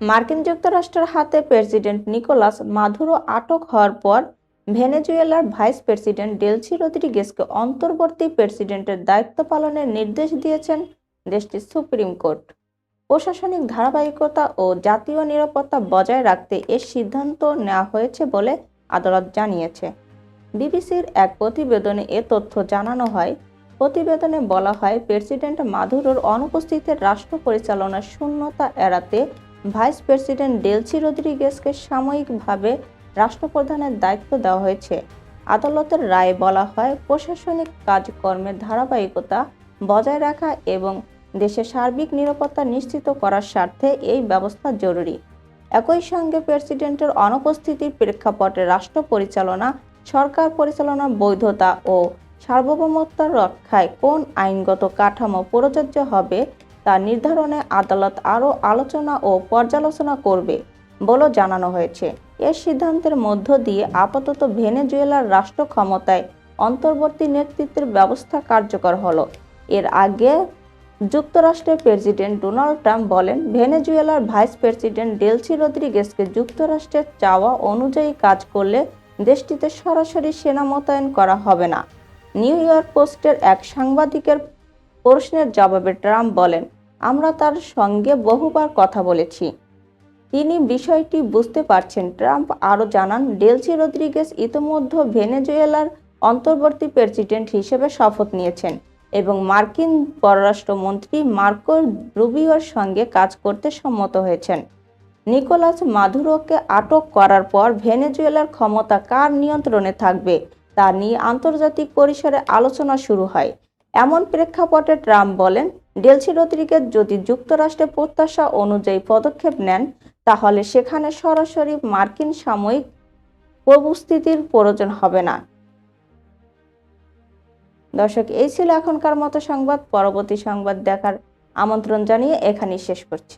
মার্কিন যুক্তরাষ্ট্রের হাতে প্রেসিডেন্ট নিকোলাস মাদুরো আটক হওয়ার পর ভেনেজুয়েলার ভাইস প্রেসিডেন্ট ডেলসি রদ্রিগেজকে অন্তর্বর্তী প্রেসিডেন্টের দায়িত্ব পালনের নির্দেশ দিয়েছেন দেশটির সুপ্রিম কোর্ট। প্রশাসনিক ধারাবাহিকতা ও জাতীয় নিরাপত্তা বজায় রাখতে এর সিদ্ধান্ত নেওয়া হয়েছে বলে আদালত জানিয়েছে। বিবিসির এক প্রতিবেদনে এ তথ্য জানানো হয়। প্রতিবেদনে বলা হয়, প্রেসিডেন্ট মাদুরোর অনুপস্থিতিতে রাষ্ট্র পরিচালনার শূন্যতা এড়াতে ভাইস প্রেসিডেন্ট ডেলসি রদ্রিগেজকে সাময়িকভাবে রাষ্ট্রপ্রধানের দায়িত্ব দেওয়া হয়েছে। আদালতের রায়ে বলা হয়, প্রশাসনিক কাজকর্মের ধারাবাহিকতা বজায় রাখা এবং দেশের সার্বিক নিরাপত্তা নিশ্চিত করার স্বার্থে এই ব্যবস্থা জরুরি। একই সঙ্গে প্রেসিডেন্টের অনুপস্থিতির প্রেক্ষাপটে রাষ্ট্র পরিচালনা, সরকার পরিচালনার বৈধতা ও সার্বভৌমত্ব রক্ষায় কোন আইনগত কাঠামো প্রযোজ্য হবে তা নির্ধারণে আদালত আরও আলোচনা ও পর্যালোচনা করবে বলে জানানো হয়েছে। এর সিদ্ধান্তের মধ্য দিয়ে আপাতত ভেনেজুয়েলার রাষ্ট্র ক্ষমতায় অন্তর্বর্তী নেতৃত্বের ব্যবস্থা কার্যকর হলো। এর আগে যুক্তরাষ্ট্রের প্রেসিডেন্ট ডোনাল্ড ট্রাম্প বলেন, ভেনেজুয়েলার ভাইস প্রেসিডেন্ট ডেলসি রদ্রিগেজকে যুক্তরাষ্ট্রের চাওয়া অনুযায়ী কাজ করলে দেশটিতে সরাসরি সেনা মোতায়েন করা হবে না। নিউ ইয়র্ক পোস্টের এক সাংবাদিকের প্রশ্নের জবাবে ট্রাম্প বলেন, আমরা তার সঙ্গে বহুবার কথা বলেছি। তিনি বিষয়টি বুঝতে পারছেন। ট্রাম্প আরও জানান, ডেলসি রদ্রিগেজ ইতিমধ্যে ভেনেজুয়েলার অন্তর্বর্তী প্রেসিডেন্ট হিসেবে শপথ নিয়েছেন এবং মার্কিন পররাষ্ট্রমন্ত্রী মার্কো রুবিওর সঙ্গে কাজ করতে সম্মত হয়েছেন। নিকোলাস মাদুরোকে আটক করার পর ভেনেজুয়েলার ক্ষমতা কার নিয়ন্ত্রণে থাকবে তা নিয়ে আন্তর্জাতিক পরিসরে আলোচনা শুরু হয়। এমন প্রেক্ষাপটে ট্রাম্প বলেন, ডেলসি রদ্রিগেজ যদি যুক্তরাষ্ট্রের প্রত্যাশা অনুযায়ী পদক্ষেপ নেন তাহলে সেখানে সরাসরি মার্কিন সাময়িক উপস্থিতির প্রয়োজন হবে না। দর্শক, এই ছিল এখনকার মতো সংবাদ। পরবর্তী সংবাদ দেখার আমন্ত্রণ জানিয়ে এখানেই শেষ করছি।